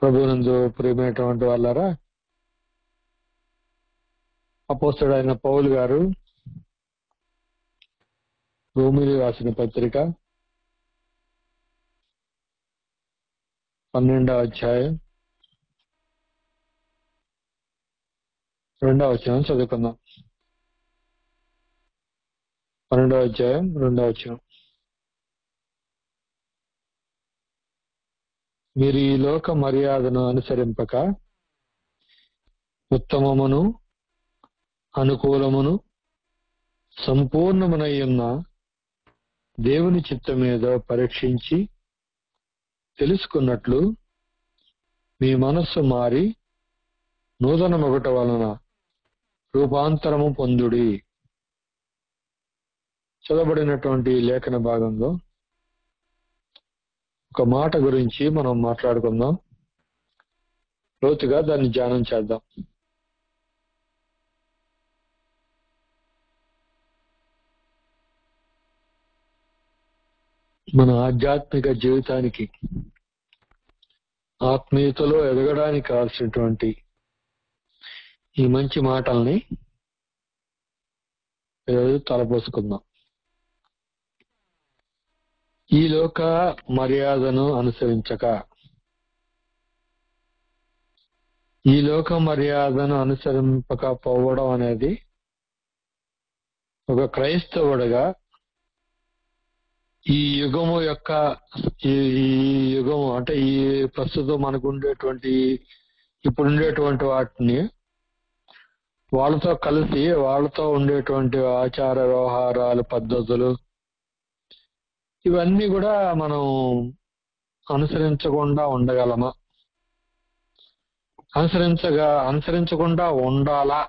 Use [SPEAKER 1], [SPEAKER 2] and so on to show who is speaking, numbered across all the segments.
[SPEAKER 1] ప్రభువునందు ప్రియమైనటువంటి వాళ్ళారా, అపోస్తలుడైన పౌలు గారు రోమీయులకు రాసిన పత్రిక 12వ అధ్యాయం 2వ వచనం చదువుకుందాం. 12వ అధ్యాయం 2వ వచనం. మీరు ఈ లోక మర్యాదను అనుసరింపక ఉత్తమమును అనుకూలమును సంపూర్ణమునై ఉన్న దేవుని చిత్తమేదో పరీక్షించి తెలుసుకున్నట్లు మీ మనస్సు మారి నూతనమగుట వలన రూపాంతరము పొందుడి. చదవబడినటువంటి లేఖన భాగంలో ఒక మాట గురించి మనం మాట్లాడుకుందాం, లోతుగా దాన్ని ధ్యానం చేద్దాం. మన ఆధ్యాత్మిక జీవితానికి, ఆత్మీయతలో ఎదగడానికి కావాల్సినటువంటి ఈ మంచి మాటల్ని ఈరోజు తలపోసుకుందాం. ఈ లోక మర్యాదను అనుసరించక, ఈ లోక మర్యాదను అనుసరింపకపోవడం అనేది ఒక క్రైస్తవుడిగా ఈ యుగము యొక్క ఈ యుగము అంటే ఈ ప్రస్తుతం మనకు ఉండేటువంటి ఇప్పుడుండేటువంటి వాటిని వాళ్ళతో కలిసి వాళ్ళతో ఉండేటువంటి ఆచార వ్యవహారాలు, పద్ధతులు ఇవన్నీ కూడా మనం అనుసరించకుండా ఉండగలమా, అనుసరించకుండా ఉండాలా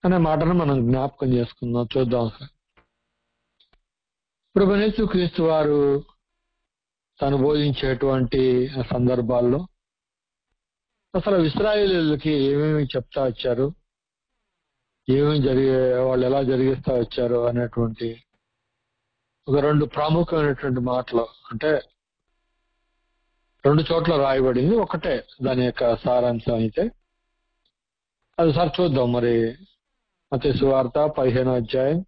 [SPEAKER 1] అనే మాటను మనం జ్ఞాపకం చేసుకుందాం, చూద్దాం. ప్రభువైన యేసుక్రీస్తు వారు తను బోధించేటువంటి సందర్భాల్లో అసలు ఇశ్రాయేలీయులకి ఏమేమి చెప్తా వచ్చారు, వాళ్ళు ఎలా జరిగిస్తా వచ్చారు అనేటువంటి ఒక 2 ప్రాముఖ్యమైనటువంటి మాటలు, అంటే 2 చోట్ల రాయబడింది, ఒకటే దాని యొక్క సారాంశం. అయితే అది సార్ చూద్దాం. మరి మత్తయి సువార్త 15వ అధ్యాయం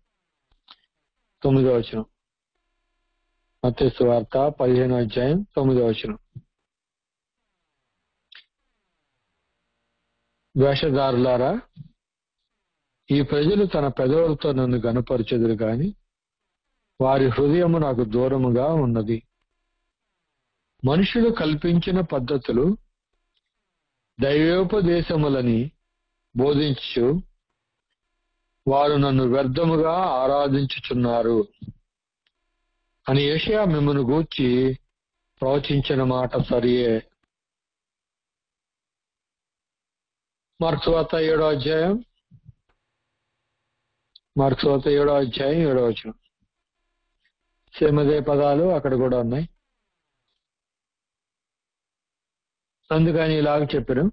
[SPEAKER 1] 9వ వచనం. మత్తయి సువార్త 15వ అధ్యాయం 9వ వచనం. వేషధారులారా, ఈ ప్రజలు తన పెదవులతో నన్ను గనపరచెదరు గాని వారి హృదయము నాకు దూరముగా ఉన్నది. మనుషులు కల్పించిన పద్ధతులు దైవోపదేశములని బోధించు వారు నన్ను వ్యర్థముగా ఆరాధించుచున్నారు అని యెషయా మిమ్మును గూర్చి ప్రవచించిన మాట సరియే. మార్కు సువార్త 7వ అధ్యాయం 7వ వచనం. సేమ్ అదే పదాలు అక్కడ కూడా ఉన్నాయి. అందుకని ఇలాగ చెప్పారు,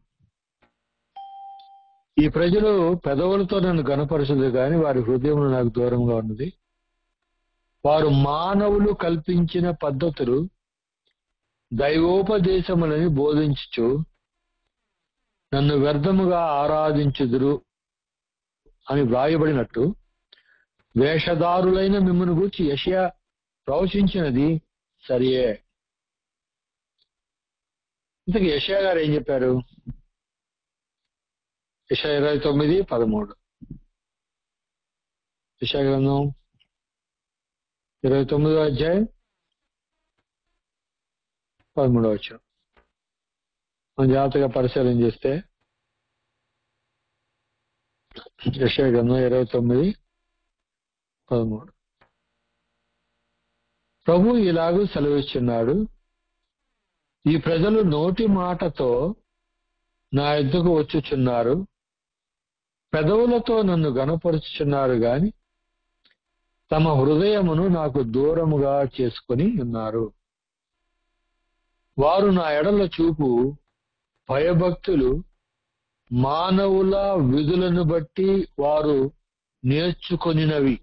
[SPEAKER 1] ఈ ప్రజలు పెదవులతో నన్ను గనపరచదు గాని వారి హృదయం నాకు దూరంగా ఉన్నది. వారు మానవులు కల్పించిన పద్ధతులు దైవోపదేశములని బోధించుచు నన్ను వ్యర్థముగా ఆరాధించుదురు అని వ్రాయబడినట్టు వేషధారులైన మిమ్మును గూర్చి యెషయా ప్రవచించినది సరియే. ఇంతకీ యెషయా గారు ఏం చెప్పారు? యెషయా 29:13. యెషయా గ్రంథం 29వ అధ్యాయం 13వ వచనం. మనం జాగ్రత్తగా పరిశీలన చేస్తే యెషయా గ్రంథం 29:13. ప్రభు ఇలాగూ సెలవిస్తున్నాడు, ఈ ప్రజలు నోటి మాటతో నా యొద్దకు వచ్చుచున్నారు, పెదవులతో నన్ను గనపరుచుచున్నారు గాని తమ హృదయమును నాకు దూరముగా చేసుకొని ఉన్నారు. వారు నా ఎడల చూపు భయభక్తులు మానవుల విధులను బట్టి వారు నేర్చుకొనినవి.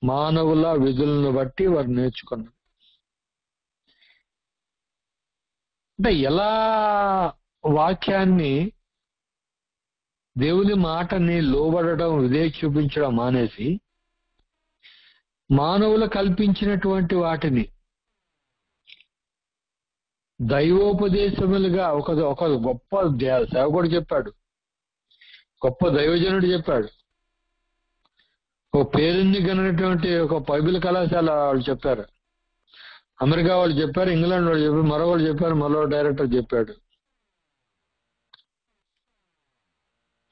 [SPEAKER 1] మానవుల విధులను బట్టి వారు నేర్చుకున్నారు. అంటే ఎలా వాక్యాన్ని, దేవుని మాటని లోబడడం, విధేయత చూపించడం మానేసి మానవులు కల్పించినటువంటి వాటిని దైవోపదేశములుగా ఒక గొప్ప సేవకుడు చెప్పాడు, గొప్ప దైవజనుడు చెప్పాడు, ఒక పేరుని గనటువంటి ఒక బైబిల్ కళాశాల వాళ్ళు చెప్పారు, అమెరికా వాళ్ళు చెప్పారు, ఇంగ్లాండ్ వాళ్ళు చెప్పారు, మరో వాళ్ళు చెప్పారు, మరో డైరెక్టర్ చెప్పాడు.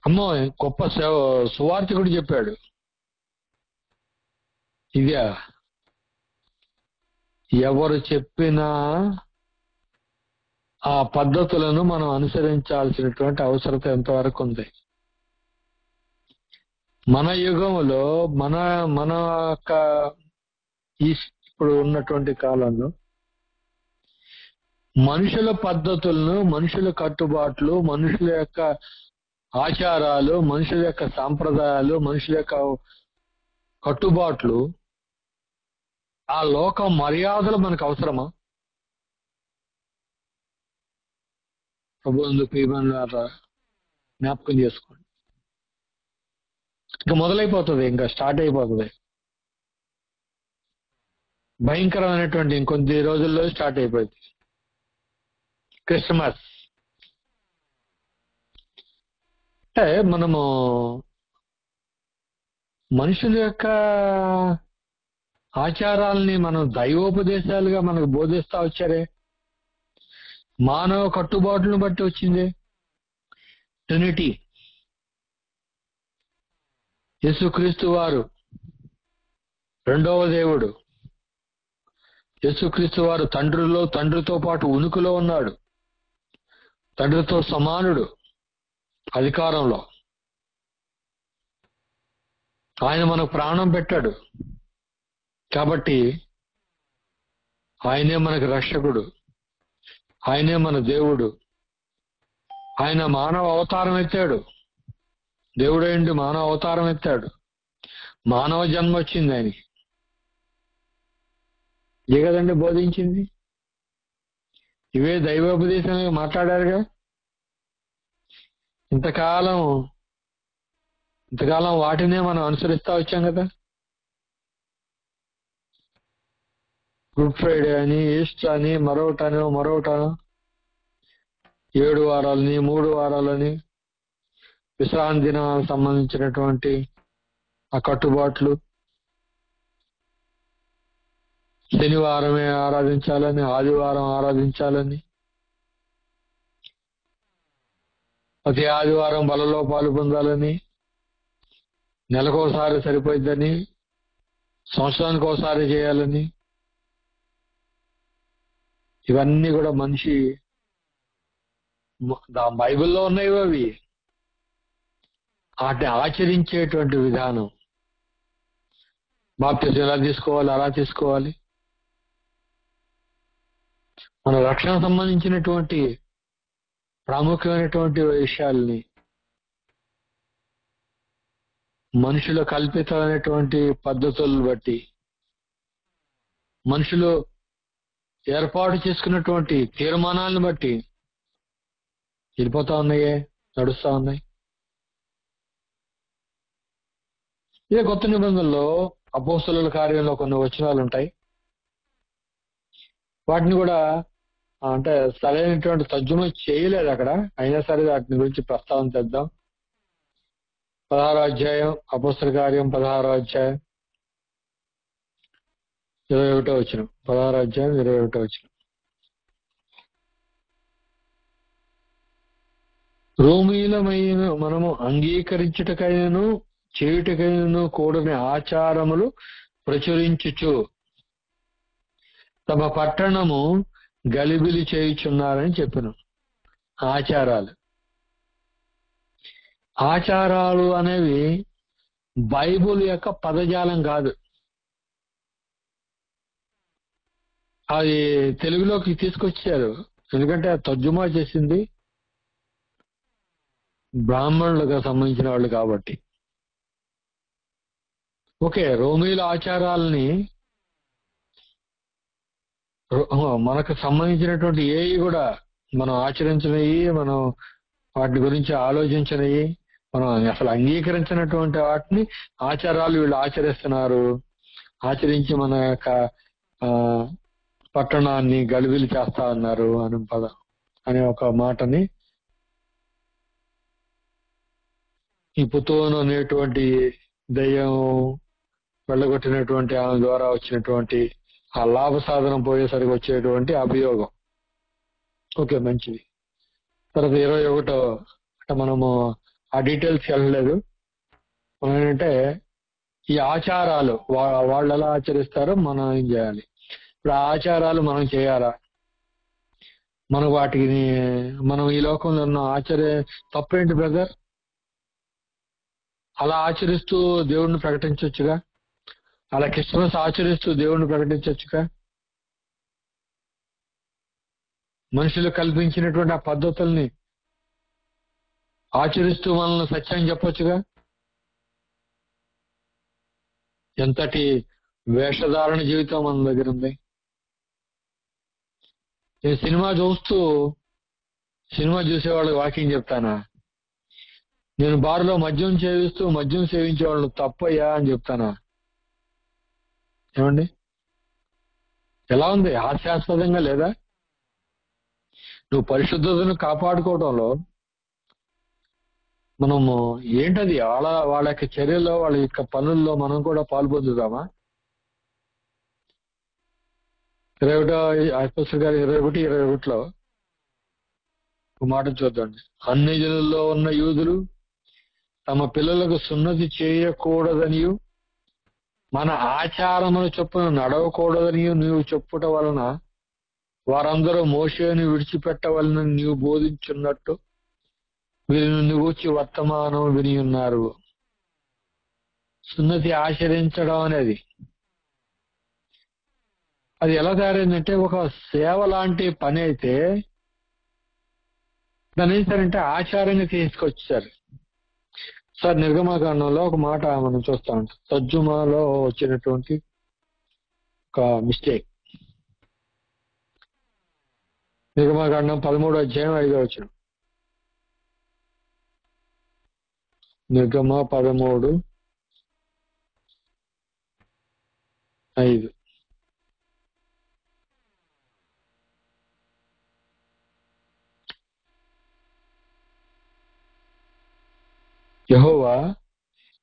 [SPEAKER 1] అమ్మో, గొప్ప సువార్థికుడు చెప్పాడు. ఇదే ఎవరు చెప్పినా ఆ పద్ధతులను మనం అనుసరించాల్సినటువంటి అవసరత ఎంతవరకు ఉంది? మన యుగంలో మన మన యొక్క ఇప్పుడు ఉన్నటువంటి కాలంలో మనుషుల పద్ధతులను, మనుషుల కట్టుబాట్లు, మనుషుల యొక్క ఆచారాలు, మనుషుల యొక్క సాంప్రదాయాలు, మనుషుల యొక్క కట్టుబాట్లు, ఆ లోక మర్యాదలు మనకు అవసరమా? జ్ఞాపకం చేసుకోండి. ఇంకా మొదలైపోతుంది, ఇంకా స్టార్ట్ అయిపోతుంది. భయంకరమైనటువంటి ఇంకొద్ది రోజుల్లో స్టార్ట్ అయిపోయింది క్రిస్మస్. అంటే మనము మనుషుల యొక్క ఆచారాలని మనం దైవోపదేశాలుగా మనకు బోధిస్తా వచ్చారే. మానవ కట్టుబాట్లను బట్టి వచ్చింది ట్రినిటీ. యేసుక్రీస్తు వారు రెండవ దేవుడు. యేసుక్రీస్తు వారు తండ్రితో పాటు ఉనికిలో ఉన్నాడు, తండ్రితో సమానుడు అధికారంలో. ఆయన మనకు ప్రాణం పెట్టాడు కాబట్టి ఆయనే మనకు రక్షకుడు, ఆయనే మన దేవుడు. ఆయన మానవ అవతారం ఎత్తాడు, దేవుడేంటి మానవ అవతారం ఎత్తాడు, మానవ జన్మ వచ్చింది ఆయనకి. ఏ కదండి బోధించింది? ఇవే దైవోపదేశంగా మాట్లాడారుగా. ఇంతకాలం వాటినే మనం అనుసరిస్తా వచ్చాం కదా. గుడ్ ఫ్రైడే అని, ఈస్టర్ అని, మరొకటనో 7 వారాలని, 3 వారాలని, విశ్రాంతి దినాలకు సంబంధించినటువంటి ఆ కట్టుబాట్లు, శనివారమే ఆరాధించాలని, ఆదివారం ఆరాధించాలని, ప్రతి ఆదివారం బలలో పాలు పొందాలని, నెలకోసారి సరిపోయిద్దని, సంవత్సరానికి ఒకసారి చేయాలని, ఇవన్నీ కూడా మనిషి బైబిల్లో ఉన్నాయి. అవి వాటిని ఆచరించేటువంటి విధానం. బాప్తిజం ఎలా తీసుకోవాలి, అలా తీసుకోవాలి. మన రక్షణ సంబంధించినటువంటి ప్రాముఖ్యమైనటువంటి విషయాల్ని మనుషుల కల్పితమైనటువంటి పద్ధతులను బట్టి, మనుషులు ఏర్పాటు చేసుకున్నటువంటి తీర్మానాలను బట్టి వెళ్ళిపోతా ఉన్నాయే, నడుస్తా ఉన్నాయి. ఇదే కొత్త నిబంధనలో అపోస్తలుల కార్యంలో కొన్ని వచనాలు ఉంటాయి. వాటిని కూడా అంటే సరైనటువంటి తర్జుమా చేయలేదు అక్కడ, అయినా సరే వాటిని గురించి ప్రస్తావన తెద్దాం. 16వ అధ్యాయం, అపోస్తల కార్యం 16వ అధ్యాయం 21వ వచనం. 16వ అధ్యాయం 21వ వచనం. రోమీలమైన మనము అంగీకరించుటకైనను చేయుటకైనను కూడని ఆచారములు ప్రచురించుచు తమ పట్టణము గలిబిలి చేయుచున్నారని చెప్పాను. ఆచారాలు అనేవి బైబుల్ యొక్క పదజాలం కాదు. అది తెలుగులోకి తీసుకొచ్చారు, ఎందుకంటే తర్జుమా చేసింది బ్రాహ్మణులకు సంబంధించిన వాళ్ళు కాబట్టి. ఓకే, రోమీల ఆచారాలని మనకు సంబంధించినటువంటి ఏవి కూడా మనం ఆచరించినవి, మనం వాటి గురించి ఆలోచించినవి, మనం అసలు అంగీకరించినటువంటి వాటిని ఆచారాలు వీళ్ళు ఆచరిస్తున్నారు. ఆచరించి మన యొక్క ఆ పట్టణాన్ని గలిబిలి చేస్తా ఉన్నారు అనే ఒక మాటని ఈ పుతోను అనేటువంటి దయ్యం వెళ్ళగొట్టినటువంటి ఆమె ద్వారా వచ్చినటువంటి ఆ లాభ సాధనం పోయేసరికి వచ్చేటువంటి అభియోగం. ఓకే, మంచిది. తర్వాత 21 అంటే మనము ఆ డీటెయిల్స్ వెళ్ళలేదు. మనం ఏంటంటే ఈ ఆచారాలు వాళ్ళు ఎలా ఆచరిస్తారో మనం ఏం చేయాలి. ఇప్పుడు ఆ ఆచారాలు మనం చేయాలా? మనం వాటిని మనం ఈ లోకంలో ఉన్న తప్పేంటి బ్రదర్? అలా ఆచరిస్తూ దేవుడిని ప్రకటించవచ్చుగా, అలా క్రిస్మస్ ఆచరిస్తూ దేవుడిని ప్రకటించవచ్చుగా. మనుషులు కల్పించినటువంటి ఆ పద్ధతుల్ని ఆచరిస్తూ మనల్ని సత్యం చెప్పొచ్చుగా. ఎంతటి వేషధారణ జీవితం మన దగ్గర ఉంది. నేను సినిమా చూసేవాళ్ళకి వాకింగ్ చెప్తానా? నేను బారులో మద్యం సేవించే వాళ్ళు తప్పయ్యా అని చెప్తానా? ఏమండి, ఎలా ఉంది? హాస్యాస్పదంగా లేదా? నువ్వు పరిశుద్ధతను కాపాడుకోవడంలో మనము ఏంటది వాళ్ళ యొక్క చర్యల్లో, వాళ్ళ యొక్క పనుల్లో మనం కూడా పాల్పొందుదామా? 21 ఒక మాట చూద్దండి. అన్ని జనుల్లో ఉన్న యూదులు తమ పిల్లలకు సున్నతి చేయకూడదనియు మన ఆచారమును చొప్పున నడవకూడదనియు నీవు చెప్పుట వలన వారందరూ మోషేను విడిచిపెట్టవలనని నీవు బోధించున్నట్టు వీరి నుండి గూర్చి వర్తమానం విని ఉన్నారు. సున్నతి ఆచరించడం అనేది అది ఎలా తయారైందంటే ఒక సేవ లాంటి పని అయితే దాన్ని ఏం చేశారంటే ఆచారంగా తీసుకొచ్చారు. సార్ నిర్గమకాండంలో ఒక మాట మనం చూస్తా ఉంటాం. తర్జుమాలో వచ్చినటువంటి ఒక మిస్టేక్. నిర్గమకాండం 13వ అధ్యాయం 5వ వచనం. నిర్గమ 13:5. యెహోవా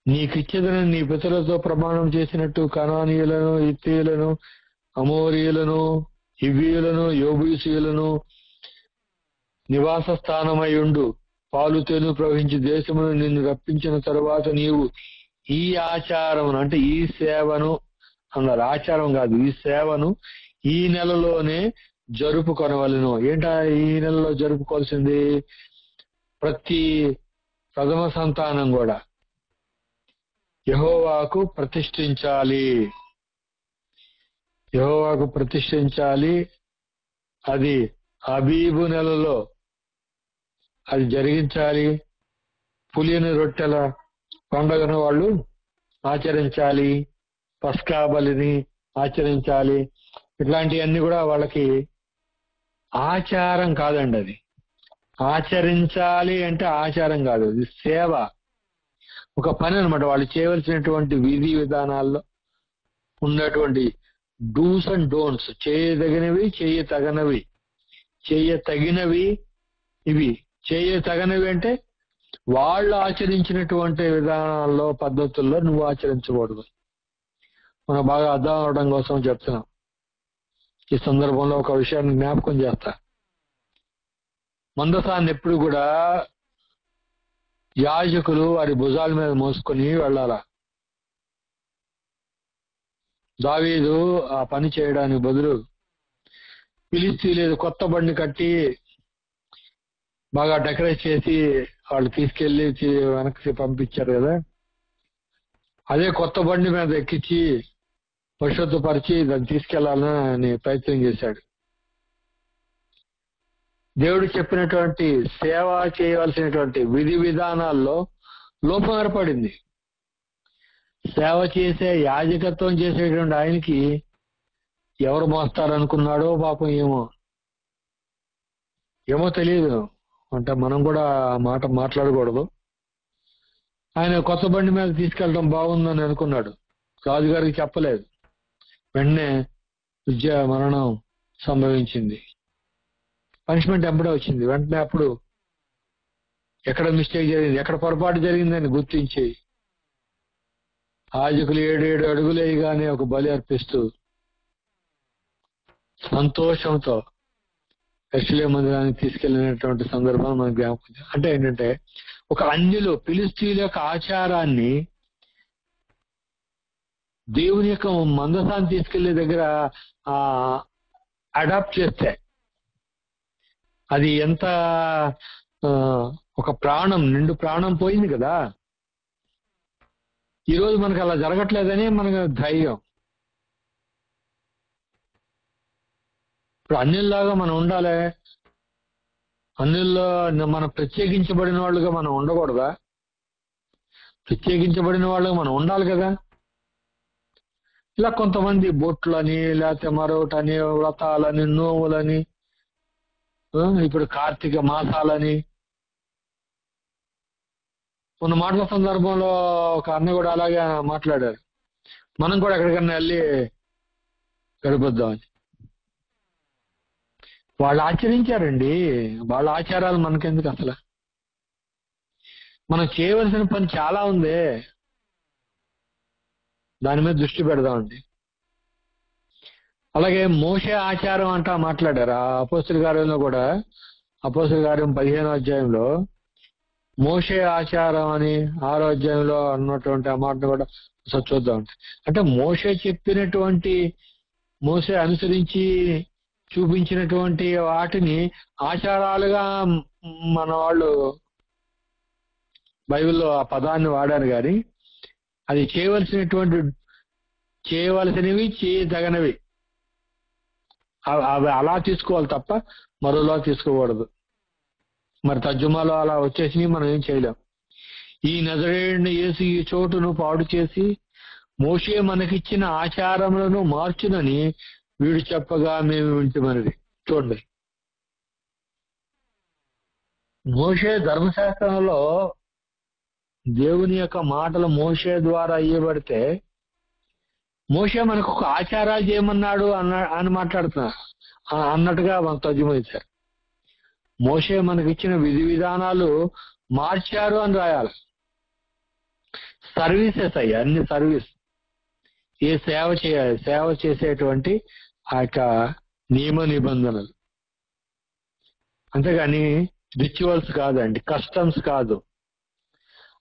[SPEAKER 1] నీకిచ్చేదని నీ పితరులతో ప్రమాణం చేసినట్టు కనానీయులను, హిత్తీయులను, అమోరీయులను, హివ్వీయులను, యెబూసీయులను నివాస స్థానమై ఉండు పాలు తేనె ప్రవహించి దేశమును నిన్ను రప్పించిన తరువాత నీవు ఈ ఆచారమును, అంటే ఈ సేవను అన్నారు. ఆచారం కాదు, ఈ సేవను ఈ నెలలోనే జరుపుకొనవలెను. ఏంటా ఈ నెలలో జరుపుకోవాల్సింది? ప్రతి ప్రథమ సంతానం కూడా యెహోవాకు ప్రతిష్ఠించాలి. అది అబీబు నెలలో అది జరిగించాలి. పులియని రొట్టెల పండుగను వాళ్ళు ఆచరించాలి. పస్కా బలిని ఆచరించాలి. ఇట్లాంటివన్నీ కూడా వాళ్ళకి ఆచారం కాదండి. అది ఆచరించాలి అంటే ఆచారం కాదు, అది సేవ, ఒక పని అన్నమాట. వాళ్ళు చేయవలసినటువంటి విధి విధానాల్లో ఉన్నటువంటి డూస్ అండ్ డోంట్స్, చేయదగినవి, చేయతగినవి. ఇవి చేయతగనవి అంటే వాళ్ళు ఆచరించినటువంటి విధానాల్లో, పద్ధతుల్లో నువ్వు ఆచరించకూడదు. మనం బాగా అర్థం అవడం కోసం చెప్తున్నాం. ఈ సందర్భంలో ఒక విషయాన్ని జ్ఞాపకం చేస్తా. మందసాన్ని ఎప్పుడు కూడా యాజకులు వారి భుజాల మీద మోసుకొని వెళ్ళాల. దావీదు ఆ పని చేయడానికి బదులు ఫిలిష్తీయులు కొత్త బండి కట్టి బాగా డెకరేట్ చేసి వాళ్ళు తీసుకెళ్లి వెనక్కి పంపించారు కదా. అదే కొత్త బండి మీద ఎక్కించి పరిశుద్ధపరిచి దాన్ని తీసుకెళ్లాలని ప్రయత్నం చేశాడు. దేవుడు చెప్పినటువంటి సేవ చేయవలసినటువంటి విధి విధానాల్లో లోపం ఏర్పడింది. సేవ చేసే, యాజకత్వం చేసేటువంటి ఆయనకి ఎవరు మోస్తారనుకున్నాడో పాపం ఏమో. ఏమో తెలియదు, అంటే మనం కూడా ఆ మాట మాట్లాడకూడదు. ఆయన కొత్త బండి మీద తీసుకెళ్ళడం బాగుందని అనుకున్నాడు, రాజుగారికి చెప్పలేదు. వెంటనే మరణం సంభవించింది. పనిష్మెంట్ ఎప్పుడో వచ్చింది. వెంటనే అప్పుడు ఎక్కడ మిస్టేక్ జరిగింది, ఎక్కడ పొరపాటు జరిగిందని గుర్తించి యాజకులు 7 అడుగులు వేయగానే ఒక బలి అర్పిస్తూ సంతోషంతో యెరూషలేము మందిరానికి తీసుకెళ్లినటువంటి సందర్భం మనకు జ్ఞాపకం. అంటే ఏంటంటే, ఒక అన్యులు ఫిలిష్తీయుల యొక్క ఆచారాన్ని దేవుని యొక్క మందసాన్ని తీసుకెళ్లే దగ్గర అడాప్ట్ చేస్తే అది ఎంత ఒక నిండు ప్రాణం పోయింది కదా. ఈరోజు మనకు అలా జరగట్లేదని మనకు ధైర్యం. ఇప్పుడు అన్యుల్లాగా మనం ఉండాలి, అన్యుల్లో మనం ప్రత్యేకించబడిన వాళ్ళుగా మనం ఉండకూడదా? ప్రత్యేకించబడిన వాళ్ళుగా మనం ఉండాలి కదా. ఇలా కొంతమంది బొట్లని, లేకపోతే మరొకటని, వ్రతాలని, నోములని, ఇప్పుడు కార్తీక మాసాలని, మొన్న మాటల సందర్భంలో ఒక అన్న కూడా అలాగే మాట్లాడారు, మనం కూడా ఎక్కడికన్నా వెళ్ళి గడిపొద్దామని. వాళ్ళు ఆచరించారండి, వాళ్ళ ఆచారాలు మనకెందుకు అసలు? మనం చేయవలసిన పని చాలా ఉంది, దాని మీద దృష్టి పెడదామండి. అలాగే మోషే ఆచారం అంటా మాట్లాడారు ఆ అపోస్తలుల కార్యంలో కూడా. అపోస్తలుల కార్యం 15వ అధ్యాయంలో మోషే ఆచారం అని 6వ అధ్యాయంలో అన్నటువంటి ఆ మాటను కూడా చూద్దాం. అంటే మోషే చెప్పినటువంటి, మోషే అనుసరించి చూపించినటువంటి వాటిని ఆచారాలుగా మన వాళ్ళు బైబిల్లో ఆ పదాన్ని వాడారు, కానీ అది చేయవలసినవి, చేయదగనవి అవి అలా తీసుకోవాలి తప్ప మరోలా తీసుకోకూడదు. మరి తర్జుమాలో అలా వచ్చేసి మనం ఏం చేయలేం. ఈ నజరేయుడైన యేసు ఈ చోటును పాడు చేసి మోషే మనకిచ్చిన ఆచారములను మార్చునని వీడు చెప్పగా మేము వింటుమన్నది. చూడండి, మోషే ధర్మశాస్త్రంలో దేవుని యొక్క మాటలు మోషే ద్వారా ఇవ్వబడితే, మోషే మనకు ఒక ఆచారాలు చేయమన్నాడు అని మాట్లాడుతున్నారు అన్నట్టుగా మనం తర్జుమా. మోషే మనకిచ్చిన విధి విధానాలు మార్చారు అని రాయాలి. సర్వీసెస్ అయ్యి అన్ని సర్వీస్, ఏ సేవ చేయాలి, సేవ చేసేటువంటి ఆ యొక్క నియమ నిబంధనలు, అంతేగాని రిచువల్స్ కాదండి, కస్టమ్స్ కాదు.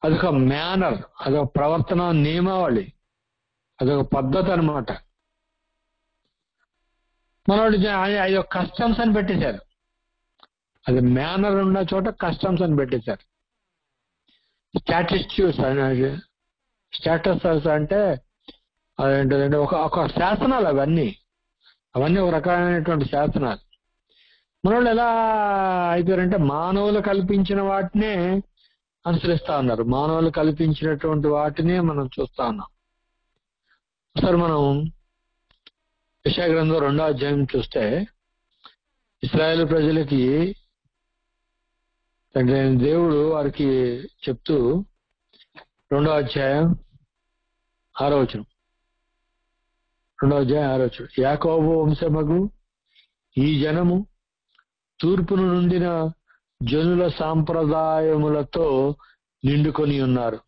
[SPEAKER 1] అదొక మేనర్, అదొక ప్రవర్తన నియమావళి, అదొక పద్ధతి అనమాట. మనోడు అదొక కస్టమ్స్ అని పెట్టేశారు. అది మేనర్ ఉన్న చోట కస్టమ్స్ అని పెట్టేశారు. స్టాటస్ అంటే అదేంటంటే ఒక శాసనాలు, అవన్నీ ఒక రకమైనటువంటి శాసనాలు. మనోళ్ళు ఎలా అయిపోయారంటే మానవులు కల్పించిన వాటినే అనుసరిస్తా ఉన్నారు, మానవులు కల్పించినటువంటి వాటినే మనం చూస్తా ఉన్నాం. ఒకసారి మనం యెషయా గ్రంథం 2వ అధ్యాయం చూస్తే, ఇశ్రాయేలు ప్రజలకి దేవుడు వారికి చెప్తూ 2వ అధ్యాయం 6వ వచనం, 2వ అధ్యాయం 6వ వచనం, యాకోబు వంశమగు ఈ జనము తూర్పును నుండిన జనుల సాంప్రదాయములతో నిండుకొని ఉన్నారు.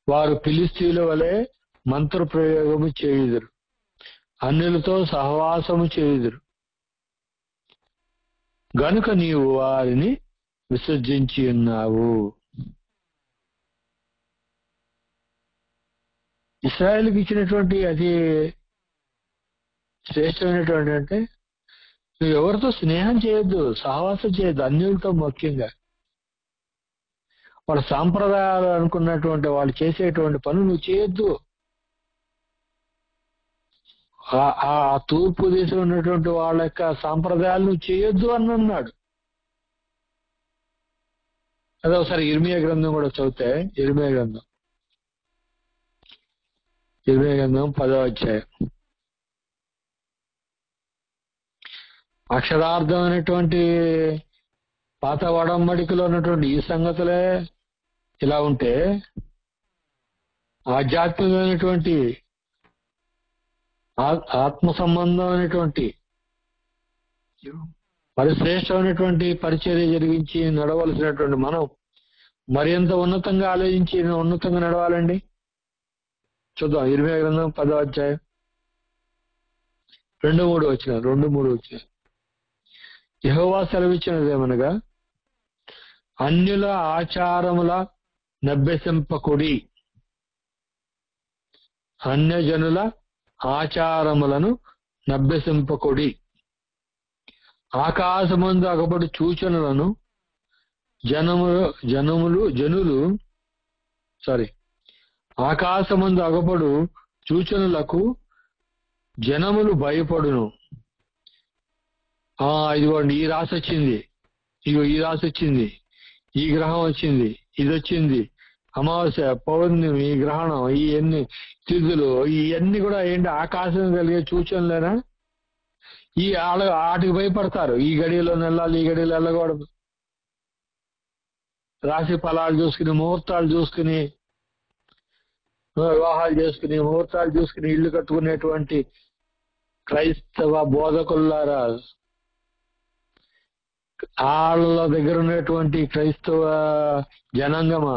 [SPEAKER 1] వారు ఫిలిష్తీయుల వలె మంత్ర ప్రయోగము చేయుదురు, అన్యులతో సహవాసము చేయుదురు, గనుక నీవు వారిని విసర్జించి ఉన్నావు. ఇశ్రాయేలుకి ఇచ్చినటువంటి అతి శ్రేష్టమైనటువంటి అంటే, నువ్వు ఎవరితో స్నేహం చేయొద్దు, సహవాసం చేయొద్దు, అన్యులతో. ముఖ్యంగా వాళ్ళ సాంప్రదాయాలు అనుకున్నటువంటి వాళ్ళు చేసేటువంటి పనులు నువ్వు చేయొద్దు. ఆ తూర్పు దేశం ఉన్నటువంటి వాళ్ళ యొక్క సాంప్రదాయాలు నువ్వు చేయొద్దు అని అన్నాడు. అదే ఒకసారి ఇర్మియా గ్రంథం కూడా చదివితే, ఇర్మియా గ్రంథం 10వ అధ్యాయం అక్షరార్థమైనటువంటి పాత వడంబడికలో ఉన్నటువంటి ఈ సంగతులే ఇలా ఉంటే, ఆధ్యాత్మికమైనటువంటి ఆత్మ సంబంధమైనటువంటి పరిశ్రేష్టమైనటువంటి పరిచర్య జరిగించి నడవలసినటువంటి మనం మరింత ఉన్నతంగా ఆలోచించి ఉన్నతంగా నడవాలండి. చూద్దాం. ఇర్మీయా గ్రంథం 10వ అధ్యాయం 2-3 వచ్చిన యెహోవా సెలవిచ్చినదేమనగా, అన్యుల ఆచారముల నభ్యసింపకుడి, అన్యజనుల ఆచారములను నభ్యసింపకుడి. ఆకాశమందు అగపడు సూచనలను ఆకాశమందు అగపడు సూచనలకు జనములు భయపడును. ఇదిగోండి, ఈ రాశి వచ్చింది, ఈ రాశి వచ్చింది, ఈ గ్రహం వచ్చింది, ఇది వచ్చింది, అమావాస్య, పౌర్ణమి, గ్రహణం, ఈ ఎన్ని తిథులు, ఇవన్నీ కూడా ఏంటి? ఆకాశం కలిగే సూచనలేనా? వాటికి భయపడతారు. ఈ గడియలో వెళ్ళాలి, ఈ గడియలో వెళ్ళకూడదు. రాశి ఫలాలు చూసుకుని, ముహూర్తాలు చూసుకుని, వివాహాలు చేసుకుని, ముహూర్తాలు చూసుకుని ఇల్లు కట్టుకునేటువంటి క్రైస్తవ బోధకులారా, వాళ్ళ దగ్గర ఉన్నటువంటి క్రైస్తవ జనాంగమా,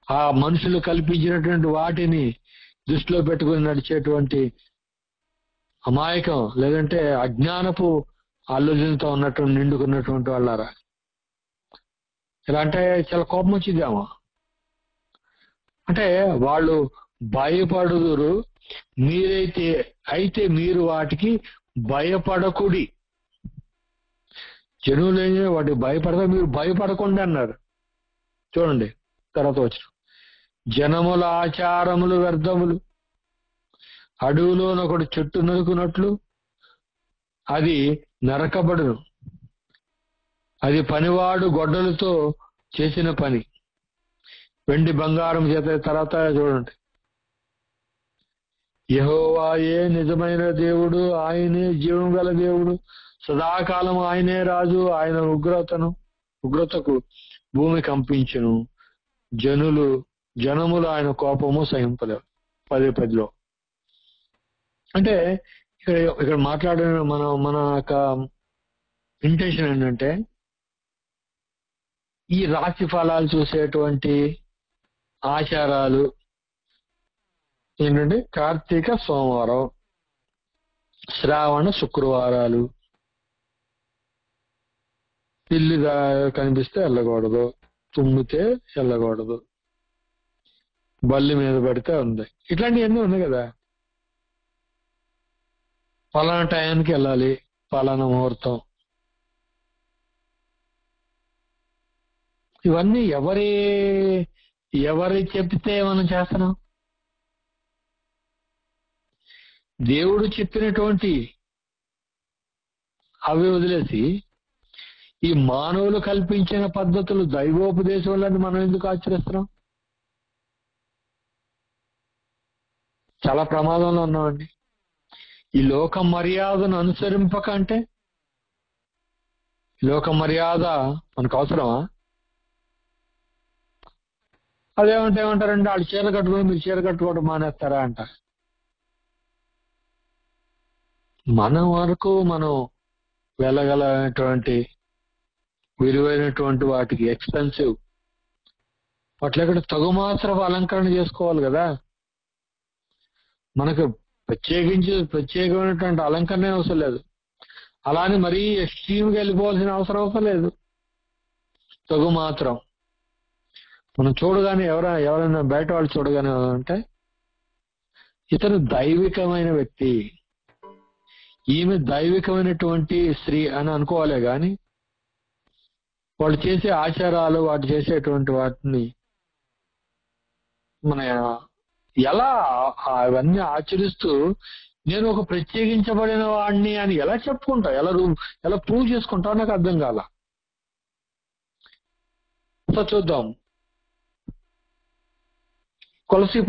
[SPEAKER 1] ఆ మనుషులు కల్పించినటువంటి వాటిని దృష్టిలో పెట్టుకుని నడిచేటువంటి అమాయకం, లేదంటే అజ్ఞానపు ఆలోచనతో ఉన్నటువంటి నిండుకున్నటువంటి వాళ్ళారా, ఇలా అంటే చాలా కోపం వచ్చిద్దామా? అంటే వాళ్ళు భయపడుదురు, అయితే మీరు వాటికి భయపడకుడి. జనువులు వాటికి భయపడతా, మీరు భయపడకుండా అన్నారు. చూడండి తర్వాత వచ్చిన, జనముల ఆచారములు వ్యర్థములు, అడవులోనొకడు చెట్టు నరుకున్నట్లు అది నరకబడును, అది పనివాడు గొడ్డలతో చేసిన పని, వెండి బంగారం చేత. తర్వాత చూడండి, యెహోవాయే నిజమైన దేవుడు, ఆయనే జీవం గల దేవుడు, సదాకాలం ఆయనే రాజు, ఆయన ఉగ్రతకు భూమి కంపించును, జనములు ఆయన కోపము సహింపలేవు. 10 అంటే ఇక్కడ మాట్లాడిన మన యొక్క ఇంటెన్షన్ ఏంటంటే, ఈ రాశి ఫలాలు చూసేటువంటి ఆచారాలు ఏంటంటే, కార్తీక సోమవారం, శ్రావణ శుక్రవారాలు, పిల్లి కనిపిస్తే వెళ్ళకూడదు, తుమ్మితే వెళ్ళకూడదు, బల్లి మీద పడితే ఉంది, ఇట్లాంటివన్నీ ఉన్నాయి కదా. పలానా టయానికి వెళ్ళాలి, పలానా ముహూర్తం, ఇవన్నీ ఎవరి చెప్తే మనం చేస్తున్నాం? దేవుడు చెప్పినటువంటి అవి వదిలేసి ఈ మానవులు కల్పించిన పద్ధతులు, దైవోపదేశాలని మనం ఎందుకు ఆచరిస్తున్నాం? చాలా ప్రమాదంలో ఉన్నామండి. ఈ లోక మర్యాదను అనుసరింపక అంటే, లోక మర్యాద మనకు అవసరమా? ఏమంటారంటే, వాళ్ళు చీర కట్టుకుని మీరు చీర కట్టుకోవడం మానేస్తారా అంట. మన వరకు మనం వెళ్ళగలటువంటి విలువైనటువంటి వాటికి, ఎక్స్పెన్సివ్ వాటి ఎక్కడ తగుమాత్రపు అలంకరణ చేసుకోవాలి కదా. మనకు ప్రత్యేకమైనటువంటి అలంకరణ అవసరం లేదు. అలానే మరీ ఎక్స్ట్రీమ్గా వెళ్ళిపోవాల్సిన అవసరం లేదు. తగు మాత్రం మనం చూడగానే ఎవరైనా బయట వాళ్ళు చూడగానే అంటే, ఇతను దైవికమైన వ్యక్తి, ఈమె దైవికమైనటువంటి స్త్రీ అని అనుకోవాలే గాని, వాళ్ళు చేసే ఆచారాలు, వాటి చేసేటువంటి వాటిని మన ఎలా అవన్నీ ఆచరిస్తూ నేను ఒక ప్రత్యేకించబడిన వాడిని అని ఎలా చెప్పుకుంటా, ఎలా ప్రూవ్ చేసుకుంటావు నాకు అర్థం కాల. చూద్దాం. కొలసీ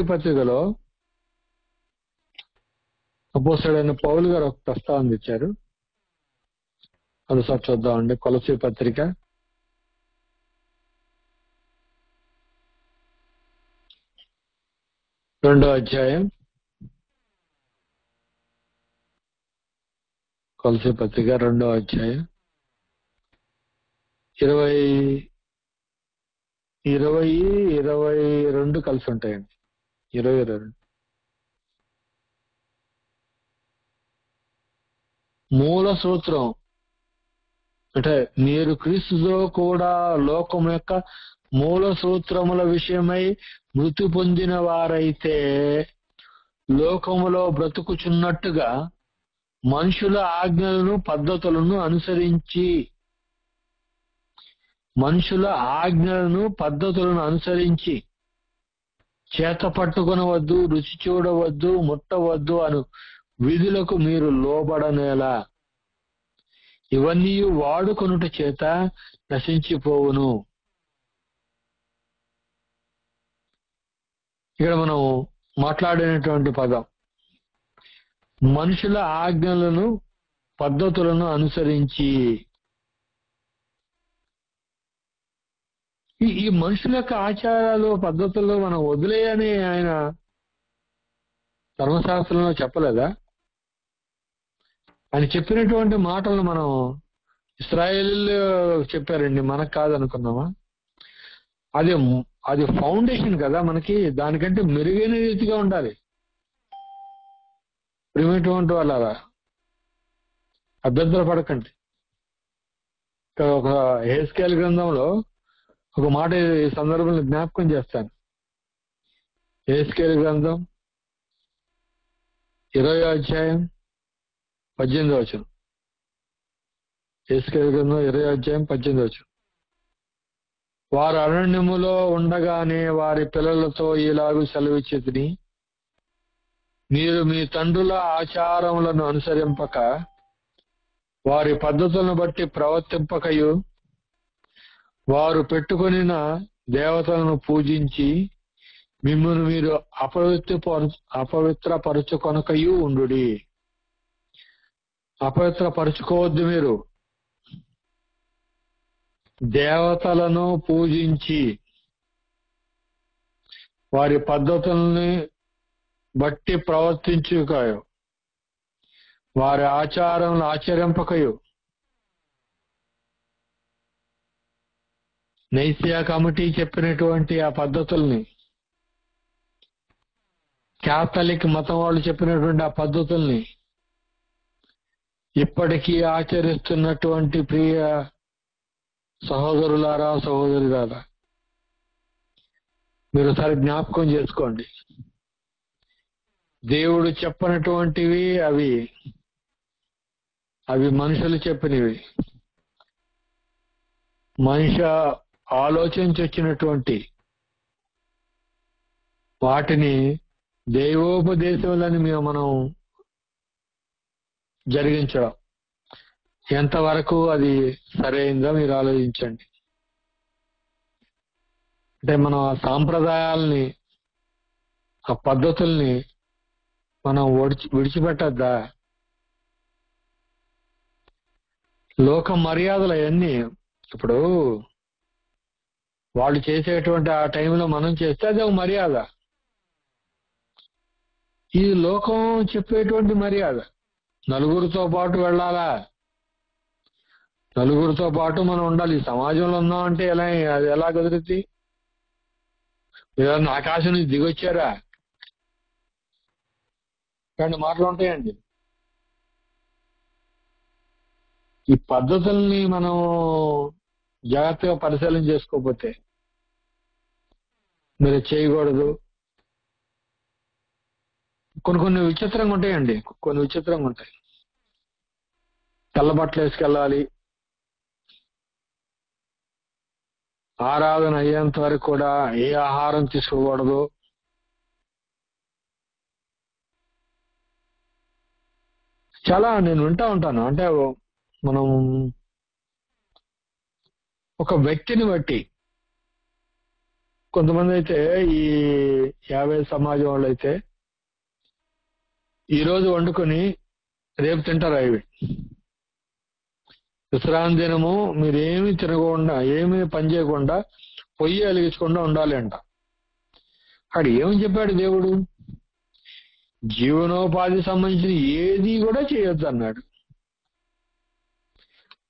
[SPEAKER 1] పత్రికలో అపోస్తలుడైన పౌలు గారు ఒక ప్రస్తావన ఇచ్చారు. అదొకసారి చూద్దామండి. కొలస్సీ పత్రిక 2వ అధ్యాయం. కొలస్సీ పత్రిక 2వ అధ్యాయం 22 కలిసి ఉంటాయండి. 22 మూల సూత్రం అంటే మీరు క్రీస్తుతో కూడా లోకం యొక్క మూల సూత్రముల విషయమై మృతి పొందిన వారైతే లోకములో బ్రతుకుచున్నట్టుగా మనుషుల ఆజ్ఞలను పద్ధతులను అనుసరించి చేత పట్టుకొనవద్దు, రుచి చూడవద్దు, ముట్టవద్దు అను విధులకు మీరు లోబడనేలా. ఇవన్నీ వాడుకొనుట చేత నశించిపోవును. ఇక్కడ మనం మాట్లాడినటువంటి పదం మనుషుల ఆజ్ఞలను పద్ధతులను అనుసరించి. ఈ మనుషుల యొక్క ఆచారాలు పద్ధతులు మనం వదిలేయని ఆయన ధర్మశాస్త్రంలో చెప్పలేదా? ఆయన చెప్పినటువంటి మాటలు మనం ఇశ్రాయేలీయులు చెప్పారండి, మనకు కాదనుకున్నామా? అది ఫౌండేషన్ కదా మనకి. దానికంటే మెరుగైన రీతిగా ఉండాలి. ప్రియమైనటువంటి వాళ్ళ అభ్యంతర పడకండి. ఇక్కడ ఒక హెస్కేల్ గ్రంథంలో ఒక మాట ఈ సందర్భంలో జ్ఞాపకం చేస్తాను. హెస్కేల్ గ్రంథం 20వ అధ్యాయం 18వ వచనం. హెస్కేల్ గ్రంథం 20వ అధ్యాయం 18వ వచనం. వారు అరణ్యములో ఉండగానే వారి పిల్లలతో ఇలాగూ సెలవిచ్చితిని, మీరు మీ తండ్రుల ఆచారములను అనుసరింపక వారి పద్ధతులను బట్టి ప్రవర్తింపకయు వారు పెట్టుకొనిన దేవతలను పూజించి మిమ్మును మీరు అపవిత్రపరచుకొనకయు ఉండుడి. అపవిత్రపరచుకోవద్దు. మీరు దేవతలను పూజించి వారి పద్ధతుల్ని బట్టి ప్రవర్తించుకయు వారి ఆచారములను ఆచరింపకయు. నైసియా కమిటీ చెప్పినటువంటి ఆ పద్ధతుల్ని, క్యాథలిక్ మతం వాళ్ళు చెప్పినటువంటి ఆ పద్ధతుల్ని ఇప్పటికీ ఆచరిస్తున్నటువంటి ప్రియ సహోదరులారా, సహోదరులారా, మీరు ఒకసారి జ్ఞాపకం చేసుకోండి. దేవుడు చెప్పనటువంటివి అవి మనుషులు చెప్పినవి. మనిషి ఆలోచించి వచ్చినటువంటి వాటిని దైవోపదేశములని మనం జరిగించడం ఎంతవరకు అది సరైందో మీరు ఆలోచించండి. అంటే మనం ఆ సాంప్రదాయాల్ని, ఆ పద్ధతుల్ని మనం విడిచిపెట్టద్దా? లోక మర్యాదలు అవన్నీ ఇప్పుడు వాళ్ళు చేసేటువంటి ఆ టైంలో మనం చేస్తే అది ఒక మర్యాద. ఈ లోకం చెప్పేటువంటి మర్యాద. నలుగురితో పాటు వెళ్ళాలా, నలుగురితో పాటు మనం ఉండాలి. ఈ సమాజంలో ఉన్నామంటే అది ఎలా కుదురుద్ది? మీరు ఆకాశం నుంచి దిగొచ్చారా? రెండు మాటలు ఉంటాయండి. ఈ పద్ధతుల్ని మనం జాగ్రత్తగా పరిశీలన చేసుకోకపోతే మీరు చేయకూడదు. కొన్ని విచిత్రంగా ఉంటాయండి. కొన్ని విచిత్రంగా ఉంటాయి. తెల్ల బట్టలు వేసుకెళ్ళాలి, ఆరాధన అయ్యేంత వరకు కూడా ఏ ఆహారం తీసుకోకూడదు, చాలా నేను వింటా ఉంటాను. అంటే మనం ఒక వ్యక్తిని బట్టి, కొంతమంది అయితే ఈ 50 సమాజం వాళ్ళు అయితే ఈ రోజు వండుకొని రేపు తింటారు అవి. విశ్రాంతి దినము మీరేమి తినకుండా ఏమీ పని చేయకుండా పొయ్యి వెలిగించకుండా ఉండాలి అంట. అక్కడ ఏమని చెప్పాడు దేవుడు? జీవనోపాధి సంబంధించిన ఏది కూడా చేయొద్దు అన్నాడు.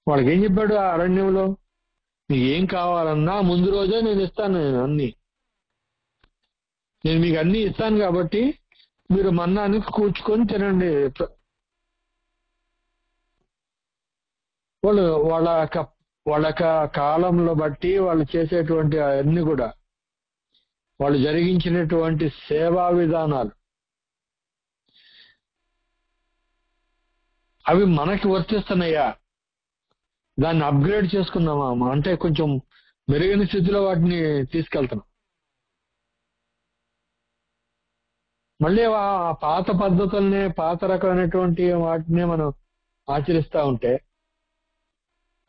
[SPEAKER 1] వాళ్ళకి ఏం చెప్పాడు ఆ అరణ్యంలో? మీకు ఏం కావాలన్నా ముందు రోజే నేను ఇస్తాను, అన్ని నేను మీకు అన్ని ఇస్తాను కాబట్టి మీరు మన్నాన్ని కూర్చుకొని తినండి. వాళ్ళు వాళ్ళ కాలంలో బట్టి వాళ్ళు చేసేటువంటి అన్ని కూడా వాళ్ళు జరిగించినటువంటి సేవా విధానాలు అవి మనకి వర్తిస్తున్నాయా? దాన్ని అప్గ్రేడ్ చేసుకున్నామా? అంటే కొంచెం మెరుగైన స్థితిలో వాటిని తీసుకెళ్తున్నాం. మళ్ళీ ఆ పాత పద్ధతుల్ని, పాత రకమైనటువంటి వాటిని మనం ఆచరిస్తూ ఉంటే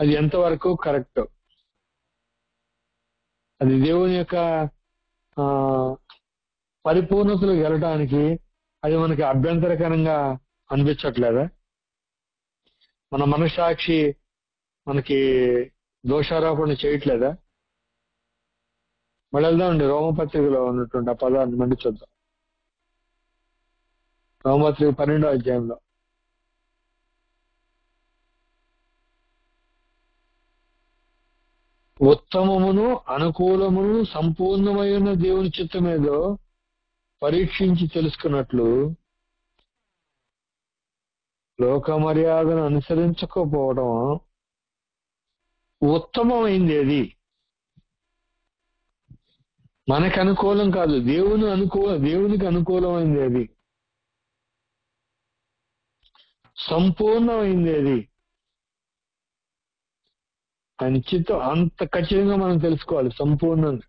[SPEAKER 1] అది ఎంతవరకు కరెక్ట్? అది దేవుని యొక్క పరిపూర్ణతలకు వెళ్ళడానికి అది మనకి అభ్యంతరకరంగా అనిపించట్లేదా? మన మనస్సాక్షి మనకి దోషారోపణ చేయట్లేదా? మళ్ళీ వెళ్దామండి రోమపత్రికలో ఉన్నటువంటి ఆ పదాన్ని మళ్ళీ చూద్దాం. రోమపత్రిక 12వ అధ్యాయంలో ఉత్తమమును అనుకూలమును సంపూర్ణమైన దేవుని చిత్తమేదో పరీక్షించి తెలుసుకున్నట్లు లోక మర్యాదను అనుసరించకపోవడం ఉత్తమమైంది. అది మనకు అనుకూలం కాదు, దేవునికి అనుకూలమైంది. అది సంపూర్ణమైంది. అది ఆయన చిత్తం అంత ఖచ్చితంగా మనం తెలుసుకోవాలి. సంపూర్ణంగా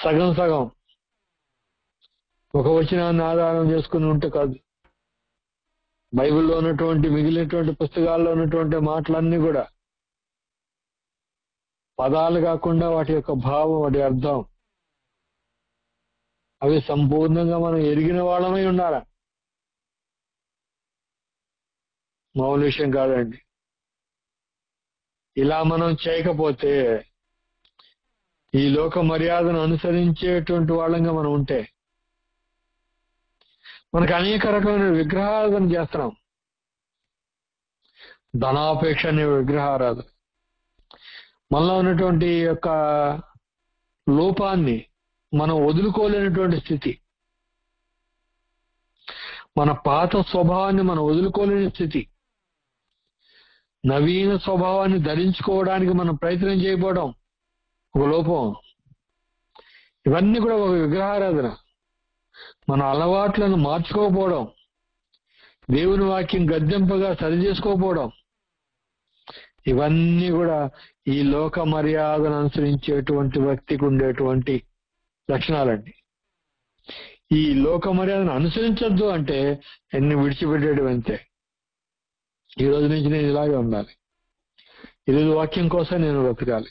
[SPEAKER 1] సగం సగం ఒక వచనాన్ని ఆధారం చేసుకుని ఉంటే కాదు. బైబిల్లో ఉన్నటువంటి మిగిలినటువంటి పుస్తకాల్లో ఉన్నటువంటి మాటలన్నీ కూడా పదాలు కాకుండా వాటి యొక్క భావం, వాటి అర్థం అవి సంపూర్ణంగా మనం ఎరిగిన వాళ్ళమై ఉండాలి. మామూలు విషయం కాదండి. ఇలా మనం చేయకపోతే, ఈ లోక మర్యాదను అనుసరించేటువంటి వాళ్ళంగా మనం ఉంటే మనకు అనేక రకమైన విగ్రహారాధన చేస్తున్నాం. ధనాపేక్ష అనే విగ్రహారాధన, మనలో ఉన్నటువంటి యొక్క లోపాన్ని మనం వదులుకోలేనటువంటి స్థితి, మన పాత స్వభావాన్ని మనం వదులుకోలేని స్థితి, నవీన స్వభావాన్ని ధరించుకోవడానికి మనం ప్రయత్నం చేయకపోవడం ఒక లోపం. ఇవన్నీ కూడా ఒక విగ్రహారాధన. మన అలవాట్లను మార్చుకోకపోవడం, దేవుని వాక్యం గద్దెంపగా సరి చేసుకోకపోవడం, ఇవన్నీ కూడా ఈ లోక మర్యాదను అనుసరించేటువంటి వ్యక్తికి ఉండేటువంటి లక్షణాలండి. ఈ లోక మర్యాదను అనుసరించద్దు అంటే ఎన్ని విడిచిపెట్టేయడం అంతే. ఈ రోజు నుంచి నేను ఇలాగే ఉండాలి, ఈరోజు వాక్యం కోసం నేను బ్రతకాలి.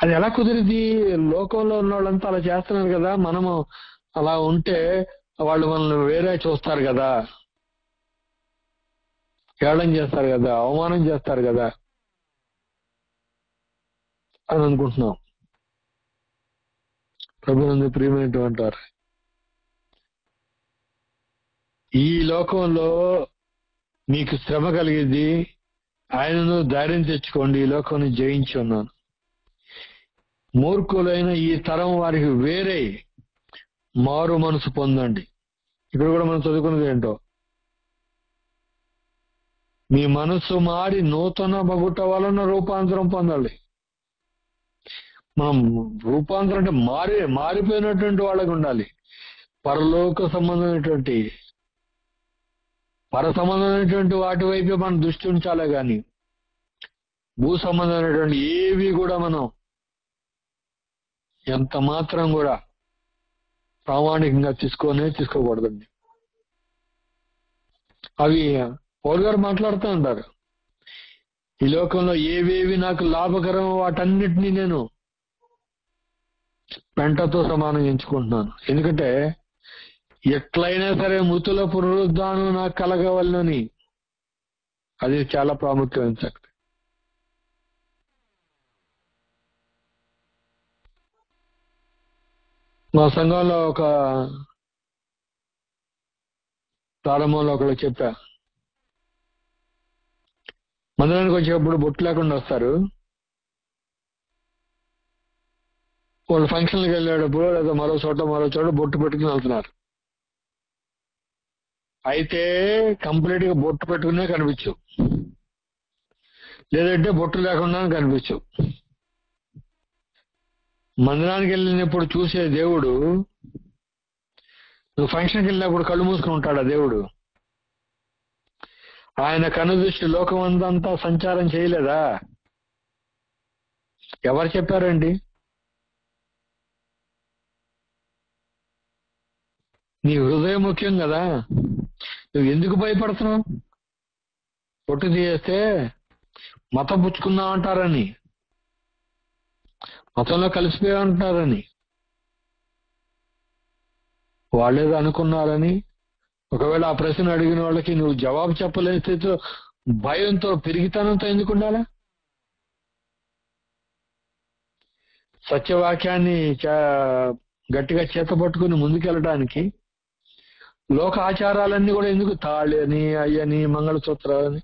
[SPEAKER 1] అది ఎలా కుదిరిది? లోకంలో ఉన్న వాళ్ళంతా అలా చేస్తున్నారు కదా, మనము అలా ఉంటే వాళ్ళు మనల్ని వేరే చూస్తారు కదా, కేవలం చేస్తారు కదా, అవమానం చేస్తారు కదా అని అనుకుంటున్నాం. ప్రభువునందు ప్రియమైనటువంటి వారు, ఈ లోకంలో మీకు శ్రమ కలిగింది, ఆయనను ధైర్యం తెచ్చుకోండి, ఈ లోకాన్ని జయించి ఉన్నాను. మూర్ఖులైన ఈ తరం వారికి వేరే మారు మనసు పొందండి. ఇక్కడ కూడా మనం చదువుకున్నది ఏంటో, మీ మనసు మారి నూతన బగుట వలన రూపాంతరం పొందాలి. మనం రూపాంతరం అంటే మారిపోయినటువంటి వాళ్ళకి ఉండాలి. పరలోక సంబంధమైనటువంటి, పర సంబంధమైనటువంటి వాటి వైపే మనం దృష్టి ఉంచాలే కానీ భూ సంబంధమైనటువంటి ఏవి కూడా మనం ఎంత మాత్రం కూడా ప్రామాణికంగా తీసుకోకూడదండి. అవి పౌలు గారు మాట్లాడుతూ ఉంటారు, ఈ లోకంలో ఏవేవి నాకు లాభకరమో వాటన్నిటినీ నేను పెంటతో సమానం ఎంచుకుంటున్నాను. ఎందుకంటే ఎట్లయినా సరే మృతుల పునరుద్ధానం నాకు కలగవలనని, అది చాలా ప్రాముఖ్యమైన సంగతి. మా సంఘంలో ఒక ప్రారంభంలో ఒకళ్ళు చెప్పా, మందిరానికి వచ్చేటప్పుడు బొట్టు లేకుండా వస్తారు, వాళ్ళు ఫంక్షన్కి వెళ్ళేటప్పుడు లేదా మరో చోట బొట్టు పెట్టుకుని వెళ్తున్నారు. అయితే కంప్లీట్ గా బొట్టు పెట్టుకునే కనిపించు, లేదంటే బొట్టు లేకుండా కనిపించు. మందిరానికి వెళ్ళినప్పుడు చూసే దేవుడు, నువ్వు ఫంక్షన్కి వెళ్ళినప్పుడు కళ్ళు మూసుకుని ఉంటాడా దేవుడు? ఆయన కనుదృష్టి లోకం అంతా సంచారం చేయలేదా? ఎవరు చెప్పారండి? నీ హృదయం ముఖ్యం కదా. నువ్వు ఎందుకు భయపడుతున్నావు? పొట్టు తీయేస్తే మతం పుచ్చుకున్నావు అంటారని, మతంలో కలిసిపోయా అంటారని, వాళ్ళేదో అనుకున్నారని. ఒకవేళ ఆ ప్రశ్న అడిగిన వాళ్ళకి నువ్వు జవాబు చెప్పలేని స్థితిలో భయంతో పెరిగితనంతో ఎందుకు ఉండాలా? సత్యవాక్యాన్ని గట్టిగా చేతపట్టుకుని ముందుకెళ్ళడానికి లోక ఆచారాలన్నీ కూడా ఎందుకు? తాళి అని, అయ్యని, మంగళసూత్రాలని,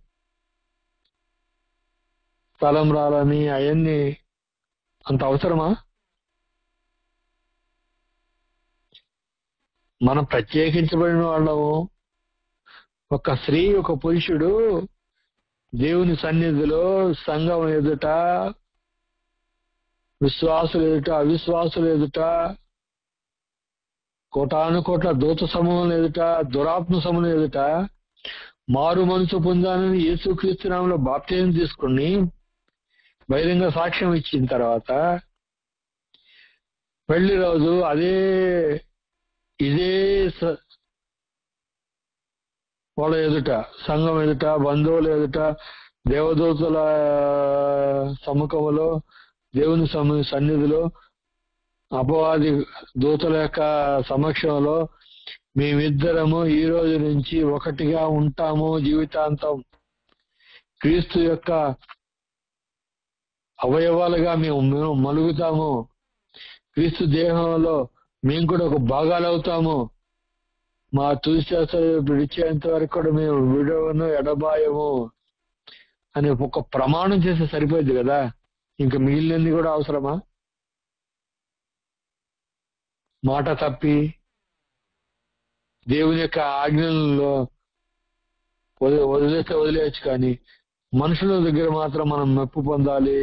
[SPEAKER 1] తలంబ్రాలని, అవన్నీ అంత అవసరమా? మనం ప్రత్యేకించబడిన వాళ్ళము. ఒక స్త్రీ, ఒక పురుషుడు దేవుని సన్నిధిలో, సంఘం ఎదుట, విశ్వాసులు ఎదుట, అవిశ్వాసులు ఎదుట, కోటాను కోట్ల దూత సమూహం ఎదుట, దురాత్మ సమూహం ఎదుట మారు మనసు పొందాలని యేసుక్రీస్తు నామములో బాప్తిజం తీసుకుని బహిరంగ సాక్ష్యం ఇచ్చిన తర్వాత పెళ్లి రోజు ఇదే వాళ్ళ ఎదుట, సంఘం ఎదుట, బంధువుల ఎదుట, దేవదూతల సముఖంలో, దేవుని సన్నిధిలో, అపవాది దూతల యొక్క సమక్షంలో మేమిద్దరము ఈ రోజు నుంచి ఒకటిగా ఉంటాము, జీవితాంతం క్రీస్తు యొక్క అవయవాలుగా మేము మలుగుతాము, క్రీస్తు దేహంలో మేము కూడా ఒక భాగాలు అవుతాము, మా తుది శ్వాస విడిచేంత వరకు కూడా మేము విడవను ఎడబాయము అని ఒక ప్రమాణం చేస్తే సరిపోయింది కదా. ఇంకా మిగిలినది కూడా అవసరమా? మాట తప్పి దేవుని యొక్క ఆజ్ఞలలో వదిలేస్తే వదిలేయచ్చు, కానీ మనుషుల దగ్గర మాత్రం మనం మెప్పు పొందాలి,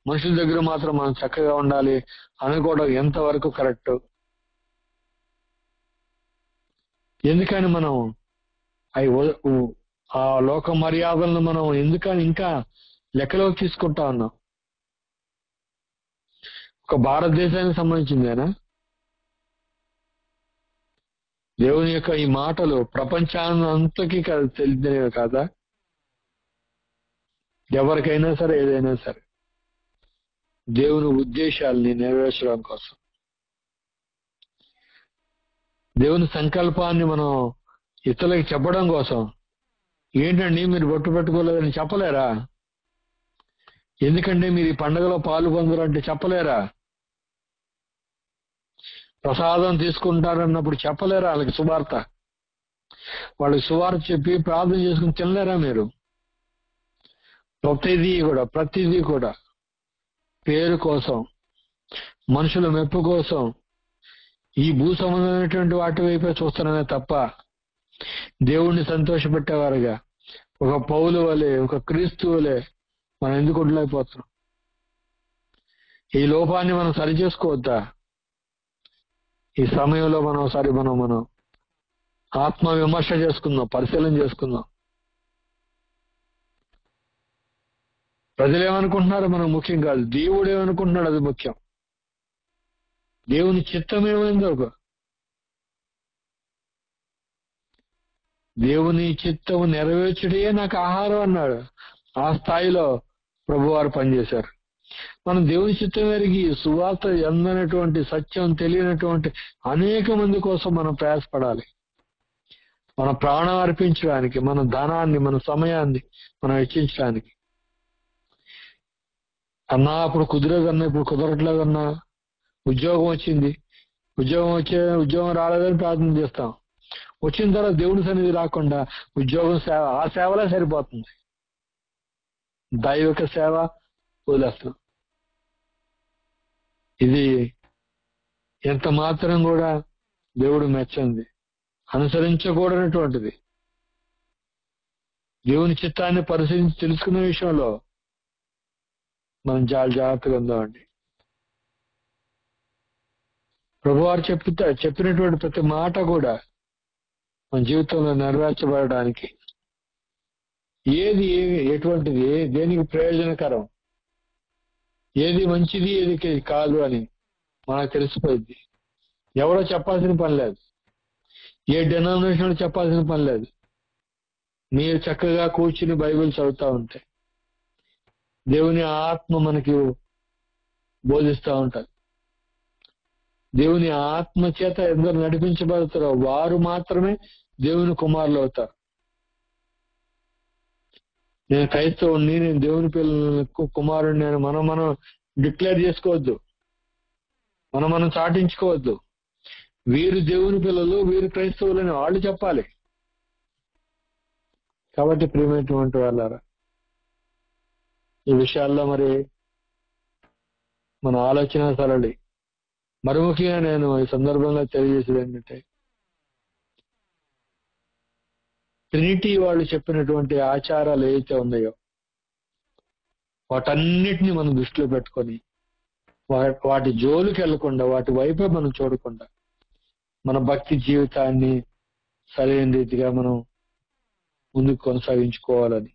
[SPEAKER 1] మనుషుల దగ్గర మాత్రం మనం చక్కగా ఉండాలి అనుకోవడం ఎంతవరకు కరెక్ట్? ఎందుకని మనం ఆ లోక మర్యాదలను మనం ఎందుకని ఇంకా లెక్కలోకి తీసుకుంటా ఉన్నాం? ఒక భారతదేశానికి సంబంధించిందేనా? దేవుని యొక్క ఈ మాటలు ప్రపంచానంతకి తెలిసినవి కాదా? ఎవరికైనా సరే, ఏదైనా సరే దేవుని ఉద్దేశాలని నెరవేర్చడం కోసం, దేవుని సంకల్పాన్ని మనం ఇతరులకి చెప్పడం కోసం. ఏంటండి మీరు బొట్టు పెట్టుకోలేదని చెప్పలేరా? ఎందుకంటే మీరు ఈ పండుగలో పాలు పొందరంటే చెప్పలేరా? ప్రసాదం తీసుకుంటారన్నప్పుడు చెప్పలేరా వాళ్ళకి శుభార్త? వాళ్ళకి శుభార్త చెప్పి ప్రార్థన చేసుకుని తినలేరా మీరు? ప్రతిదీ కూడా పేరు కోసం, మనుషుల మెప్పు కోసం, ఈ భూ సంబంధమైనటువంటి వాటి వైపే చూస్తున్నామే తప్ప దేవుణ్ణి సంతోషపెట్టేవారుగా ఒక పౌలు వలె, ఒక క్రీస్తు వలె మనం ఎందుకు ఉండలేకపోతున్నాం? ఈ లోపాన్ని మనం సరి చేసుకోవద్దా? ఈ సమయంలో మనం ఒకసారి మనం ఆత్మ విమర్శ చేసుకుందాం, పరిశీలన చేసుకుందాం. ప్రజలు ఏమనుకుంటున్నారో మనకు ముఖ్యం కాదు, దేవుడు ఏమనుకుంటున్నాడు అది ముఖ్యం. దేవుని చిత్తం ఏమైందో, దేవుని చిత్తము నెరవేర్చుడే నాకు ఆహారం అన్నాడు. ఆ స్థాయిలో ప్రభువారు పనిచేశారు. మనం దేవుని చిత్తం ఎరిగి సువార్త ఎందనటువంటి సత్యం తెలియనటువంటి అనేక మంది కోసం మనం ప్రయాసపడాలి. మన ప్రాణం అర్పించడానికి, మన ధనాన్ని, మన సమయాన్ని మనం వెచ్చించడానికి. అన్నా అప్పుడు కుదరదన్నా, ఇప్పుడు కుదరట్లేదన్నా, ఉద్యోగం వచ్చింది, ఉద్యోగం రాలేదని ప్రార్థన చేస్తాం. వచ్చిన తర్వాత దేవుని సన్నిధి రాకుండా ఉద్యోగం సేవ, ఆ సేవలే సరిపోతుంది. దైవిక సేవ వదిలేస్తాం. ఇది ఎంత మాత్రం కూడా దేవుడు మెచ్చంది, అనుసరించకూడనటువంటిది. దేవుని చిత్తాన్ని పరిశీలించి తెలుసుకునే విషయంలో మనం చాలా జాగ్రత్తగా ఉందామండి. ప్రభువారు చెప్పినటువంటి ప్రతి మాట కూడా మన జీవితంలో నెరవేర్చబడడానికి ఏది ఎటువంటిది, దేనికి ప్రయోజనకరం, ఏది మంచిది ఏది కాదు అని మనకు తెలిసిపోయింది. ఎవరో చెప్పాల్సిన పని లేదు, ఏ డినామినేషన్ చెప్పాల్సిన పని లేదు. మీరు చక్కగా కూర్చుని బైబిల్ చదువుతా ఉంటే దేవుని ఆత్మ మనకి బోధిస్తూ ఉంటారు. దేవుని ఆత్మ చేత ఎందరు నడిపించబడతారో వారు మాత్రమే దేవుని కుమారులు అవుతారు. నేను క్రైస్తవుని, నేను దేవుని పిల్లలకు కుమారుడిని అని మనం డిక్లేర్ చేసుకోవద్దు, మనం చాటించుకోవద్దు. వీరు దేవుని పిల్లలు, వీరు క్రైస్తవులని వాళ్ళు చెప్పాలి. కాబట్టి ప్రియమైనటువంటి వాళ్ళారా, ఈ విషయాల్లో మరి మన ఆలోచన సరళి. మరి ముఖ్యంగా నేను ఈ సందర్భంగా తెలియజేసేది ఏంటంటే, ట్రినిటీ వాళ్ళు చెప్పినటువంటి ఆచారాలు ఏవైతే ఉన్నాయో వాటన్నిటిని మనం దృష్టిలో పెట్టుకొని వాటి జోలికి వెళ్లకుండా, వాటి వైపే మనం చూడకుండా మన భక్తి జీవితాన్ని సరైన రీతిగా మనం ముందుకు కొనసాగించుకోవాలని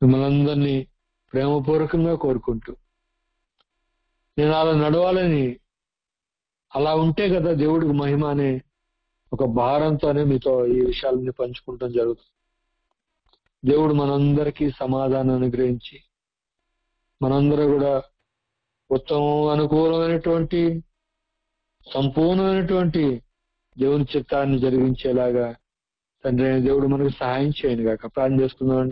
[SPEAKER 1] మిమ్మల్ని అందరినీ ప్రేమపూర్వకంగా కోరుకుంటూ, నేను అలా నడవాలని, అలా ఉంటే కదా దేవుడికి మహిమ అనే ఒక భారంతోనే మీతో ఈ విషయాలని పంచుకుంటాం జరుగుతుంది. దేవుడు మనందరికీ సమాధానం అనుగ్రహించి మనందరూ కూడా ఉత్తమం, అనుకూలమైనటువంటి, సంపూర్ణమైనటువంటి దేవుని చిత్తాన్ని జరిగించేలాగా తండ్రి అయిన దేవుడు మనకు సహాయం చేయను గాక. ప్రార్థన చేసుకుందాం.